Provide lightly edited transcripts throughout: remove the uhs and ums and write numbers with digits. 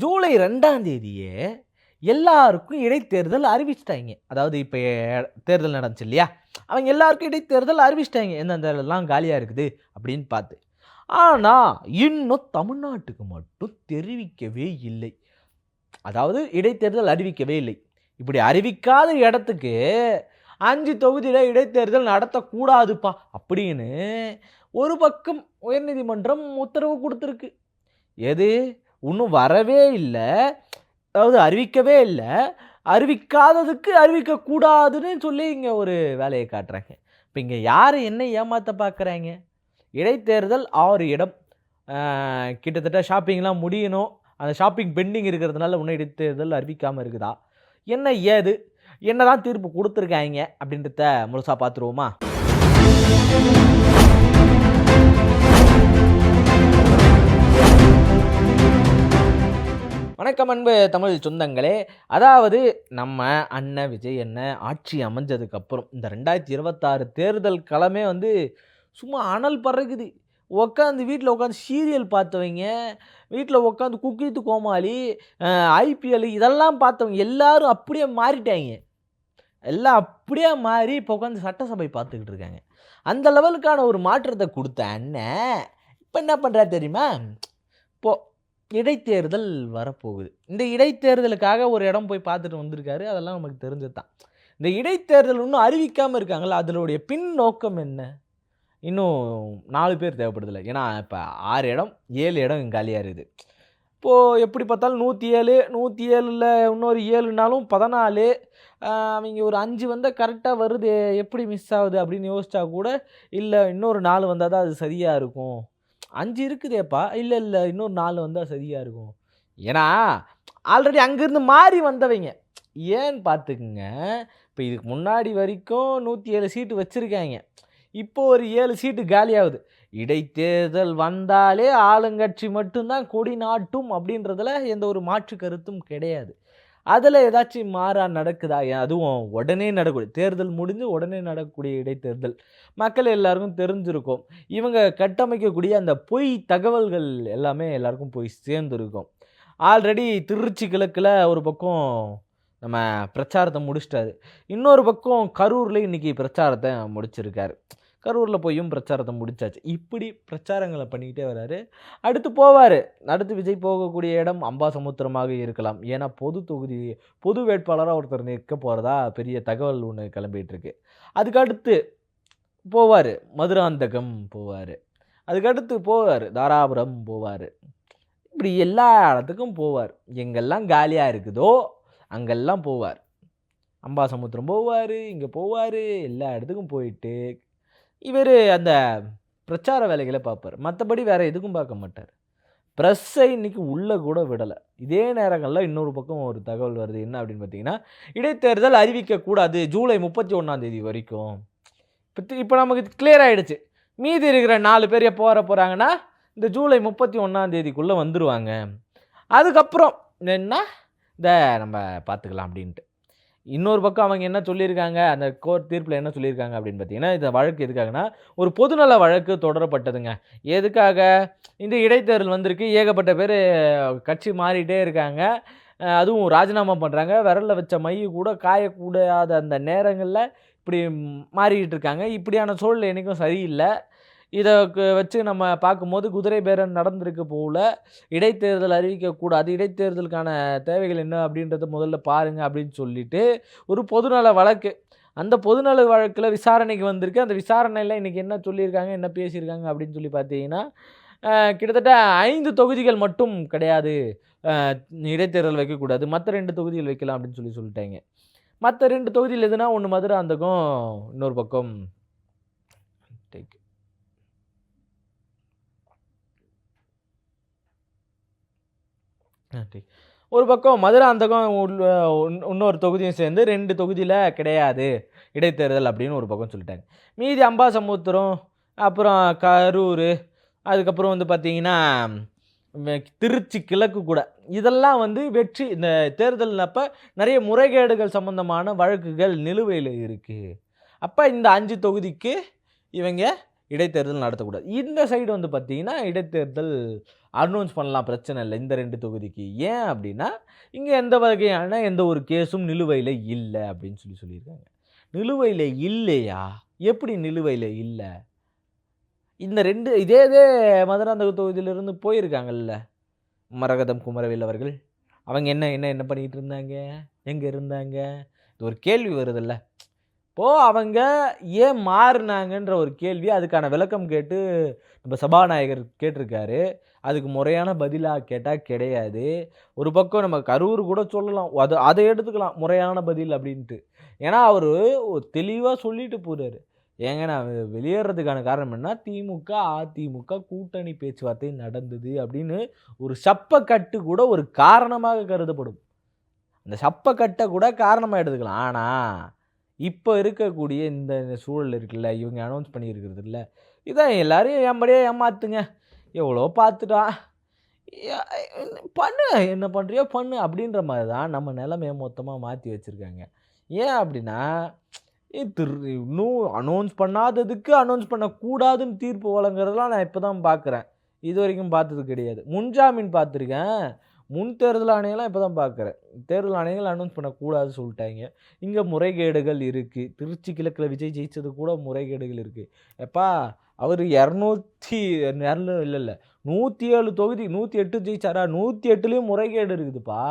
ஜூலை 2ஆம் தேதியே எல்லாருக்கும் இடைத்தேர்தல் அறிவிச்சுட்டாய்ங்க. அதாவது இப்ப தேர்தல் நடந்துச்சு இல்லையா? அவங்க எல்லாருக்கும் இடைத்தேர்தல் அறிவிச்சுட்டாய்ங்க. எந்தெந்த இடம்லாம் காலியா இருக்குது அப்படின்னு பார்த்து. ஆனா, இன்னும் தமிழ்நாட்டுக்கு மட்டும் தெரிவிக்கவே இல்லை. அதாவது இடைத்தேர்தல் அறிவிக்கவே இல்லை. இப்படி அறிவிக்காத இடத்துக்கு 5 தொகுதியில இடைத்தேர்தல் நடத்தக்கூடாதுப்பா அப்படின்னு ஒரு பக்கம் உயர்நீதிமன்றம் உத்தரவு குடுத்திருக்கு. எது? இன்னும் வரவே இல்ல. அதாவது அறிவிக்கவே இல்ல. அறிவிக்காததுக்கு அறிவிக்கக்கூடாதுன்னு சொல்லி இங்க ஒரு வேலைய காட்டுறாங்க. இப்ப இங்க யாரு என்ன ஏமாத்த பார்க்குறாய்ங்க? இடைத்தேர்தல் 6 இடம். அ கிட்டத்தட்ட ஷாப்பிங்லாம் முடியணும். அந்த ஷாப்பிங் பெண்டிங் இருக்கிறதுனால இன்னும் இடைத்தேர்தல் அறிவிக்காம இருக்குதா? என்ன ஏது? என்னதான் தீர்ப்பு குடுத்துருக்காய்ங்க? அப்படின்றத முழுசா பார்த்துருவோமா? வணக்கம் அன்பு தமிழ் சொந்தங்களே. அதாவது நம்ம அண்ணன் விஜய் அண்ணன் ஆட்சி அமைஞ்சதுக்கப்புறம் இந்த 2026 தேர்தல் களமே வந்து சும்மா அனல் பறக்குது. உட்காந்து வீட்ல உட்காந்து சீரியல் பார்த்தவைங்க, வீட்ல உட்காந்து குக் வித் கோமாளி, ஐபிஎல் இதெல்லாம் பார்த்தவங்க எல்லாரும் அப்படியே மாறிட்டாய்ங்க. எல்லாம் அப்படியே மாறி இப்போ உட்காந்து சட்டசபை பார்த்துக்கிட்டு இருக்காங்க. அந்த லெவலுக்கான ஒரு மாற்றத்த குடுத்த அண்ணன், இப்ப என்ன பண்றாரு தெரியுமா? இப்போ இடைத்தேர்தல் வரப்போகுது. இந்த இடைத்தேர்தலுக்காக ஒரு இடம் போய் பார்த்துட்டு வந்திருக்காரு. அதெல்லாம் நமக்கு தெரிஞ்சது தான். இந்த இடைத்தேர்தல் இன்னும் அறிவிக்காம இருக்காங்கல்ல, அதனுடைய பின் நோக்கம் என்ன? இன்னும் 4 பேர் தேவைப்படுதுல்ல. ஏன்னா, இப்ப 6 இடம், 7 இடம் காலியா இருக்குது. இப்போ எப்படி பார்த்தாலும் 107, 107ல இன்னொரு 7னாலும் 14. அவைங்க ஒரு 5 வந்தா கரெக்ட்டா வருதே, எப்படி மிஸ் ஆகுது அப்படின்னு யோசிச்சா கூட, இல்ல இன்னொரு 4 வந்தா தான் அது சரியா இருக்கும். 5 இருக்குதேப்பா, இல்ல இல்ல இன்னொரு 4 வந்தா சரியா இருக்கும். ஏன்னா, ஆல்ரெடி அங்கருந்து மாறி வந்தவைங்க. ஏன்னு பார்த்துக்குங்க, இப்ப இதுக்கு முன்னாடி வரைக்கும் 107 சீட்டு வச்சிருக்காய்ங்க. இப்போ ஒரு 7 சீட்டு காலியாவுது. இடைத்தேர்தல் வந்தாலே ஆளுங்கட்சி மட்டும் தான் கொடி நாட்டும் அப்படின்றதுல எந்த ஒரு மாற்று கருத்தும் கிடையாது. அதுல ஏதாச்சும் மாறா நடக்குதா? அதுவும் உடனே நடக்கக்கூடிய தேர்தல் முடிஞ்சு உடனே நடக்கக்கூடிய இடைத்தேர்தல். மக்கள் எல்லாருக்கும் தெரிஞ்சிருக்கும். இவங்க கட்டமைக்கக்கூடிய அந்த பொய் தகவல்கள் எல்லாமே எல்லாருக்கும் போய் சேர்ந்திருக்கும். ஆல்ரெடி திருச்சி கிழக்குல ஒரு பக்கம் நம்ம பிரச்சாரத்த முடிச்சுட்டாரு. இன்னொரு பக்கம் கரூர்ல இன்னைக்கு பிரச்சாரத்த முடிச்சிருக்காரு. கரூர்ல போயும் பிரச்சாரத்த முடிச்சாச்சு. இப்படி பிரச்சாரங்கள பண்ணிக்கிட்டே வராரு. அடுத்து போவாரு. அடுத்து விஜய் போகக்கூடிய இடம் அம்பாசமுத்திரமாக இருக்கலாம். ஏன்னா பொது வேட்பாளரா ஒருத்தர் நிற்க போறதா பெரிய தகவல் ஒண்ணு கிளம்பிட்டு இருக்கு. அதுக்கு அடுத்து போவாரு. மதுராந்தகம் போவாரு. அதுக்கு அடுத்து போவாரு. தாராபுரம் போவாரு. இப்படி எல்லா இடத்துக்கும் போவார். எங்கெல்லாம் காலியா இருக்குதோ, அங்கெல்லாம் போவார். அம்பாசமுத்திரம் போவாரு, இங்க போவாரு, எல்லா இடத்துக்கும் போயிட்டு, இவரு அந்த பிரச்சார வேலைகள பார்ப்பாரு. மத்தபடி வேற எதுக்கும் பார்க்க மாட்டாரு. பிரஸ்ஸை இன்னைக்கு உள்ள கூட விடல. இதே நேரங்கள்ல இன்னொரு பக்கம் ஒரு தகவல் வருது. என்ன அப்படின்னு பார்த்தீங்கன்னா, இடைத்தேர்தல் அறிவிக்கக்கூடாது ஜூலை 31ஆம் தேதி வரைக்கும். இப்ப நமக்கு கிளியர் ஆயிடுச்சு. மீதி இருக்கிற 4 பேர் எப்போ வரப்போறாங்கன்னா, இந்த ஜூலை 31ஆம் தேதிக்குள்ள வந்துருவாங்க. அதுக்கப்புறம் என்ன, இத நம்ம பார்த்துக்கலாம் அப்படின்ட்டு. இன்னொரு பக்கம் அவங்க என்ன சொல்லியிருக்காங்க, அந்த கோர்ட் தீர்ப்புல என்ன சொல்லியிருக்காங்க அப்படின்னு பார்த்தீங்கன்னா, இந்த வழக்கு எதுக்காகன்னா, ஒரு பொதுநல வழக்கு தொடரப்பட்டதுங்க. எதுக்காக? இந்த இடைத்தேர்தல் வந்திருக்கு. ஏகப்பட்ட பேரு கட்சி மாறிட்டே இருக்காங்க. அதுவும் ராஜினாமா பண்றாங்க. விரல்ல வச்ச மை கூட காயக்கூடாத அந்த நேரங்கள்ல இப்படி மாறிக்கிட்டு இருக்காங்க. இப்படியான சூழல் என்னைக்கும் சரியில்ல. இத வச்சு நம்ம பார்க்கும்போது குதிரை பேரம் நடந்திருக்கு போல. இடைத்தேர்தல் அறிவிக்கக்கூடாது. இடைத்தேர்தலுக்கான தேவைகள் என்ன அப்படின்றத முதல்ல பாருங்க அப்படின்னு சொல்லிட்டு, ஒரு பொதுநல வழக்கு. அந்த பொதுநல வழக்குல விசாரணைக்கு வந்திருக்கு. அந்த விசாரணையில இன்னைக்கு என்ன சொல்லியிருக்காங்க, என்ன பேசியிருக்காங்க அப்படின்னு சொல்லி பார்த்தீங்கன்னா, கிட்டத்தட்ட 5 தொகுதிகள் மட்டும் கிடையாது. அ இடைத்தேர்தல் வைக்கக்கூடாது. மத்த 2 தொகுதிகள் வைக்கலாம் அப்படின்னு சொல்லிட்டாய்ங்க. மத்த 2 தொகுதியில் எதுனா, ஒண்ணு மதுராந்தகம், இன்னொரு பக்கம் டேக் டேக் ஒரு பக்கம் மதுராந்தகம் இன்னொரு தொகுதியும் சேர்ந்து 2 தொகுதியில கிடையாது இடைத்தேர்தல் அப்படின்னு ஒரு பக்கம் சொல்லிட்டாங்க. மீதி அம்பாசமுத்திரம், அப்புறம் கரூரு, அதுக்கப்புறம் வந்து பார்த்தீங்கன்னா, திருச்சி கிழக்கு கூட. இதெல்லாம் வந்து வெற்றி இந்த தேர்தல் அப்ப நெறைய முறைகேடுகள் சம்பந்தமான வழக்குகள் நிலுவையில இருக்கு. அப்ப இந்த 5 தொகுதிக்கு இவங்க இடைத்தேர்தல் நடத்தக்கூடாது. இந்த சைடு வந்து பார்த்தீங்கன்னா, இடைத்தேர்தல் அனௌன்ஸ் பண்ணலாம் பிரச்சனை இல்ல. இந்த 2 தொகுதிக்கு. ஏன் அப்டின்னா, இங்க எந்த வகையான எந்த ஒரு கேஸும் நிலுவையில இல்ல அப்டின்னு சொல்லியிருக்காங்க. நிலுவையில இல்லையா? எப்படி நிலுவையில இல்ல? இந்த 2 இதே மதுராந்தகம் தொகுதியிலிருந்து போயிருக்காங்கல்ல. மரகதம் குமரவேல் அவர்கள். அவங்க என்ன என்ன என்ன பண்ணிட்டு இருந்தாங்க? எங்க இருந்தாங்க? இது ஒரு கேள்வி வருதுல்ல. இப்போ அவங்க ஏன் மாறுனாங்கன்ற ஒரு கேள்வி, அதுக்கான விளக்கம் கேட்டு நம்ம சபாநாயகர் கேட்டிருக்காரு. அதுக்கு முறையான பதிலா கேட்டா கிடையாது. ஒரு பக்கம் நம்ம கரூர் கூட சொல்லலாம். அத எடுத்துக்கலாம் முறையான பதில் அப்டின்ட்டு. ஏன்னா, அவரு தெளிவா சொல்லிட்டு போறாரு. ஏங்க நான் வெளியேறதுக்கான காரணம் என்ன? திமுக, அதிமுக கூட்டணி பேச்சுவார்த்தை நடந்தது அப்டின்னு ஒரு சப்பக்கட்டு கூட ஒரு காரணமாக கருதப்படும். அந்த சப்பக்கட்ட கூட காரணமா எடுத்துக்கலாம். ஆனா, இப்ப இருக்கக்கூடிய இந்த சூழல் இருக்குல்ல, இவங்க அனவுன்ஸ் பண்ணியிருக்கிறதுல்ல, இதான் எல்லாரையும் எம்படியே ஏமாத்துங்க. எவ்வளோ பார்த்துட்டான். ய பண்ணு என்ன பண்றியோ பண்ணு அப்படின்ற மாரி தான் நம்ம நெலைமைய மொத்தமா மாத்தி வச்சிருக்காங்க. ஏன் அப்படின்னா, இன்னும் அனவுன்ஸ் பண்ணாததுக்கு அனவுன்ஸ் பண்ணக்கூடாதுன்னு தீர்ப்பு வழங்குறதெல்லாம் நான் இப்ப தான் பார்க்குறேன். இதுவரைக்கும் பார்த்தது கிடையாது. முன்ஜாமீன் பார்த்துருக்கேன். முன் தேர்தல் ஆணையம்லாம் இப்ப தான் பார்க்குறேன். தேர்தல் ஆணையங்கள் அனவுன்ஸ் பண்ணக்கூடாதுன்னு சொல்ட்டாய்ங்க. இங்க முறைகேடுகள் இருக்கு. திருச்சி கிழக்குல விஜய் ஜெயிச்சது கூட முறைகேடுகள் இருக்கு. எப்பா அவரு 200 இல்ல 107 தொகுதி 108 ஜெயிச்சாரா? 108லயும் முறைகேடு இருக்குதுப்பா.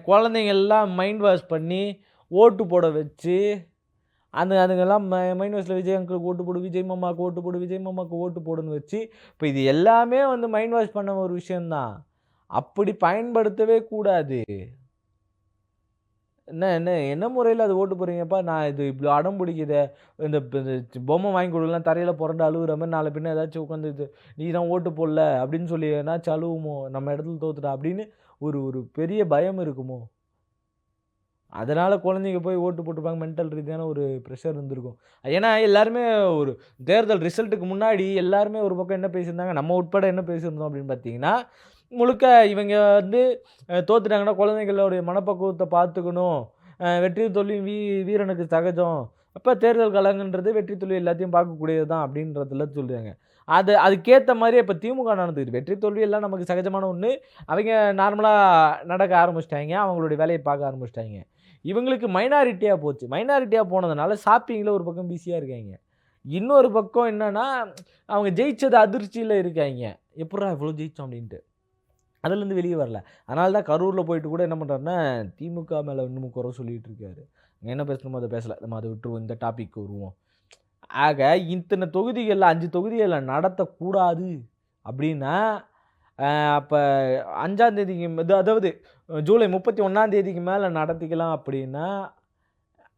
குழந்தைங்க எல்லாம் மைண்ட் வாஷ் பண்ணி, ஓட்டு போட வச்சு, அதுங்கலாம் மைண்ட் வாஷ்ல விஜய் அங்கிளுக்கு ஓட்டு போடு, விஜய் மாமாவுக்கு ஓட்டு போடு, விஜய் மாமாவுக்கு ஓட்டு போடுன்னு வச்சு, இப்ப இது எல்லாமே வந்து மைண்ட் வாஷ் பண்ண ஒரு விஷயம் தான். அப்படி பயன்படுத்தவே கூடாது. என்ன என்ன என்ன முறையில அது ஓட்டு போடுறீங்கப்பா? நான் இது இவ்ளோ அடம் பிடிக்குதே, இந்த பொம்மை வாங்கி குடுக்கலாம் தரையில புரண்டு அழுவுற மாரி நாள பின்ன ஏதாச்சும் உட்காந்து "நீ தான் ஓட்டு போடல" அப்படின்னு சொல்லி எதனாச்சும் அழுவுமோ? நம்ம இடத்துல தோத்துட்டா அப்படின்னு ஒரு ஒரு பெரிய பயம் இருக்குமோ? அதனால குழந்தைங்க போய் ஓட்டு போட்டுருப்பாங்க. மென்டல் ரீதியான ஒரு பிரஷர் இருந்திருக்கும். ஏன்னா எல்லாருமே ஒரு தேர்தல் ரிசல்ட்டுக்கு முன்னாடி எல்லாருமே ஒரு பக்கம் என்ன பேசியிருந்தாங்க, நம்ம உட்பட என்ன பேசியிருந்தோம் அப்படின்னு பார்த்தீங்கன்னா, முழுக்க இவங்க வந்து தோத்துட்டாங்கன்னா குழந்தைகளுடைய மனப்பக்குவத்த பார்த்துக்கணும். வெற்றி தோல்வி வீரனுக்கு சகஜம். அப்ப தேர்தல் களங்கன்றது வெற்றி தோல்வி எல்லாத்தையும் பார்க்கக்கூடியது தான் அப்படின்றதுல சொல்றாங்க. அதுக்கேத்த மாரியே இப்ப திமுக நடந்துக்குது. வெற்றி தோல்வி எல்லாம் நமக்கு சகஜமான ஒண்ணு. அவைங்க நார்மலா நடக்க ஆரம்பிச்சுட்டாய்ங்க. அவங்களுடைய வேலைய பார்க்க ஆரம்பிச்சுட்டாய்ங்க. இவங்களுக்கு மைனாரிட்டியா போச்சு. மைனாரிட்டியா போனதுனால ஷாப்பிங்ல ஒரு பக்கம் பிஸியா இருக்காய்ங்க. இன்னொரு பக்கம் என்னன்னா, அவங்க ஜெயிச்சது அதிர்ச்சியில இருக்காய்ங்க. எப்புட்றா இவ்ளோ ஜெயிச்சோம் அப்டின்ட்டு. அதுலருந்து வெளிய வரல. அதனால தான் கரூர்ல போயிட்டு கூட என்ன பண்றாருன்னா, திமுக மேல இன்னமும் குறை சொல்லிட்டு இருக்காரு. என்ன பேசணுமோ அத பேசல. நம்ம அத விட்டுருவோம். இந்த டாபிக் வருவோம். ஆக இத்தன தொகுதிகள்ல 5 தொகுதிகள்ல நடத்தக்கூடாது அப்டின்னா, அப்ப 5ஆம் தேதிக்கு அதாவது ஜூலை 31ஆம் தேதிக்கு மேல நடத்திக்கலாம் அப்டின்னா,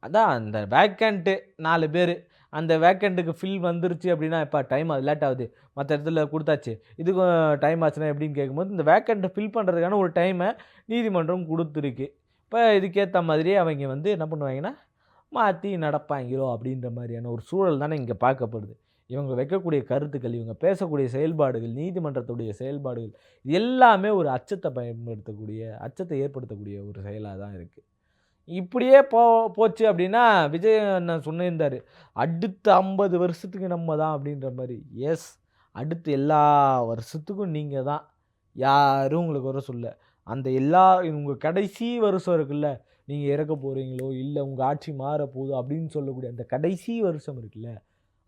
அதான் அந்த வேக்கன்ட் 4 பேரு. அந்த வேக்கன்ட்க்கு ஃபில் வந்துருச்சு அப்டின்னா, "எப்பா டைம் ஆகுது, லேட் ஆகுது. மத்த இடத்துல குடுத்தாச்சு. இதுக்கும் டைம் ஆச்சுன்னா எப்டின்னு?" கேட்கும்போது, இந்த வேக்கன்ட்ட ஃபில் பண்றதுக்கான ஒரு டைம நீதிமன்றம் குடுத்துருக்கு. இப்ப இதுக்கேத்த மாதிரியே அவைங்க வந்து என்ன பண்ணுவாய்ங்கன்னா, மாத்தி நடப்பாய்ங்களோ அப்டின்ற மாரியான ஒரு சூழல் தானே இங்க பார்க்கப்படுது. இவங்க வைக்கக்கூடிய கருத்துக்கள், இவங்க பேசக்கூடிய செயல்பாடுகள், நீதிமன்றத்துடைய செயல்பாடுகள், இது எல்லாமே ஒரு அச்சத்தை ஏற்படுத்தக்கூடிய ஒரு செயலா தான் இருக்கு. இப்படியே போச்சு அப்படின்னா, விஜய் அண்ணன் சொல்லியிருந்தாரு. அடுத்த 50 வருஷத்துக்கு நம்ம தான் அப்படின்ற மாரி. எஸ். அடுத்து எல்லா வருஷத்துக்கும் நீங்க தான். யாரும் உங்களுக்கு குறை சொல்லல. அந்த உங்க கடைசி வருஷம் இருக்குல்ல, நீங்க இறக்க போறீங்களோ, இல்ல உங்க ஆட்சி மாறப்போகுது அப்படின்னு சொல்லக்கூடிய அந்த கடைசி வருஷம் இருக்குல்ல,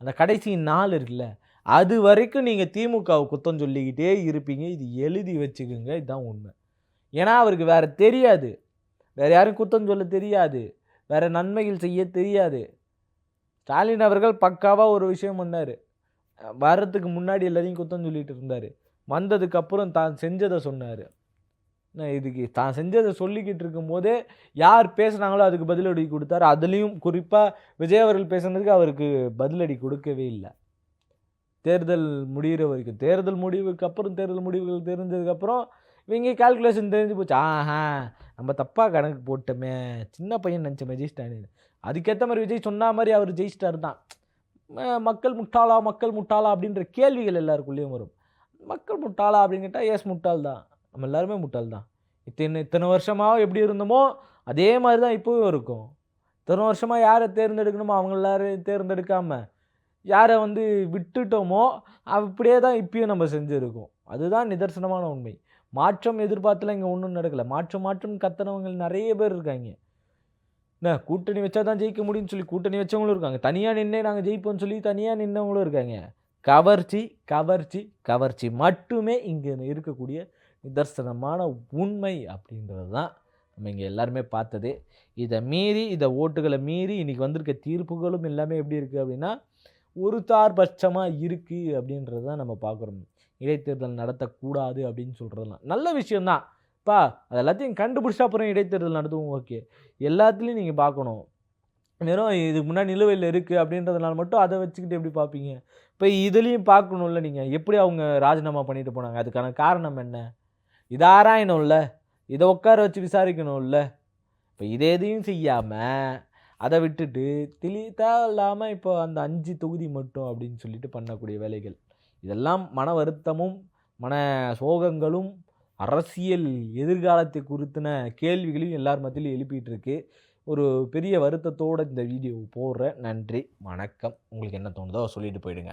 அந்த கடைசி நாள் இருக்குல்ல, அதுவரைக்கும் நீங்க திமுகவ குத்தம் சொல்லிக்கிட்டே இருப்பீங்க. இது எழுதி வச்சுக்கங்க. இதான் உண்மை. ஏன்னா அவருக்கு வேற தெரியாது. வேற யாரையும் குத்தம் சொல்ல தெரியாது. வேற நன்மைகள் செய்ய தெரியாது. ஸ்டாலின் அவர்கள் பக்காவா ஒரு விஷயம் பண்ணாரு. வர்றதுக்கு முன்னாடி எல்லாரையும் குத்தம் சொல்லிட்டு இருந்தாரு. வந்ததுக்கு அப்புறம் தான் செஞ்சத சொன்னாரு. இதுக்கு தான் செஞ்சத சொல்லிக்கிட்டு இருக்கும்போதே, யார் பேசுனாங்களோ அதுக்கு பதிலடி குடுத்தாரு. அதுலயும் குறிப்பா விஜய் அவர்கள் பேசுனதுக்கு அவருக்கு பதிலடி கொடுக்கவே இல்ல. தேர்தல் முடியிற வரைக்கும். தேர்தல் முடிவுக்கு அப்புறம் தேர்தல் முடிவுகள் தெரிஞ்சதுக்கப்புறம், இவங்க கால்குலேஷன் தெரிஞ்சு போச்சு. ஆஹா! நம்ம தப்பா கணக்கு போட்டோமே! சின்ன பையன் நெனச்சோமே ஜெயிச்சிட்டான்னு. அதுக்கேத்த மாரி விஜய் சொன்னா மாரி அவரு ஜெயிச்சிட்டாரு தான். மக்கள் முட்டாளா? மக்கள் முட்டாளா? அப்படின்ற கேள்விகள் எல்லாருக்குள்ளயும் வரும். மக்கள் முட்டாளா? அப்படின்னு கேட்டா, எஸ் முட்டாள் தான். நம்ம எல்லாருமே முட்டாள் தான். இத்தன இத்தன வருஷமா எப்படி இருந்தோமோ, அதே மாரி தான் இப்பவும் இருக்கும். இத்தன வருஷமா யார தேர்ந்தெடுக்கணுமோ அவங்க எல்லாரையும் தேர்ந்தெடுக்காம, யாரை வந்து விட்டுட்டோமோ, அப்படியே தான் இப்பயும் நம்ம செஞ்சிருக்கோம். அதுதான் நிதர்சனமான உண்மை. மாற்றம் எதிர்பார்த்துலாம் இங்க ஒண்ணும் நடக்கல. மாற்றம்னு கத்துனவங்க நெறைய பேர் இருக்காய்ங்க. என்ன கூட்டணி வச்சா தான் ஜெயிக்க முடியும்னு சொல்லி கூட்டணி வச்சவங்களும் இருக்காங்க. தனியா நின்னே நாங்க ஜெயிப்போம்னு சொல்லி தனியா நின்னவங்களும் இருக்காங்க. கவர்ச்சி, கவர்ச்சி, கவர்ச்சி மட்டுமே இங்க இருக்கக்கூடிய நிதர்சனமான உண்மை அப்படின்றது தான் நம்ம இங்க எல்லாருமே பார்த்தது. இத மீறி, இந்த ஓட்டுகள மீறி இன்னைக்கு வந்திருக்க தீர்ப்புகளும் எல்லாமே எப்படி இருக்கு அப்படின்னா, ஒரு தார்பட்சமா இருக்கு அப்படின்றது தான் நம்ம பார்க்குறோம். இடைத்தேர்தல் நடத்தக்கூடாது அப்படின்னு சொல்றதெல்லாம். நல்ல விஷயம் தான். அது எல்லாத்தையும் கண்டுபிடிச்சா அப்புறம் இடைத்தேர்தல் நடத்துவோம் ஓகே. எல்லாத்துலயும் நீங்க பார்க்கணும். வெறும் இதுக்கு முன்னாடி நிலுவையில இருக்கு அப்படின்றதுனால மட்டும் அத வச்சுக்கிட்டு எப்படி பார்ப்பீங்க? இப்ப இதுலயும் பார்க்கணும்ல நீங்க. எப்படி அவங்க ராஜினாமா பண்ணிட்டு போனாங்க? அதுக்கான காரணம் என்ன? இத ஆராயணும்ல. இத உட்கார வச்சு விசாரிக்கணும்ல. இப்ப இத எதையும் செய்யாம, அத விட்டுட்டு தேவையில்லாம இப்போ அந்த 5 தொகுதி மட்டும் அப்படின்னு சொல்லிட்டு பண்ணக்கூடிய வேலைகள். இதெல்லாம் மன வருத்தமும், மன சோகங்களும், அரசியல் எதிர்காலத்தை குறித்துன கேள்விகளையும் எல்லார் மத்தியிலும் எழுப்பிட்டு இருக்கு. ஒரு பெரிய வருத்தத்தோட இந்த வீடியோ போடுறேன். நன்றி, வணக்கம். உங்களுக்கு என்ன தோணுதோ சொல்லிட்டு போயிடுங்க.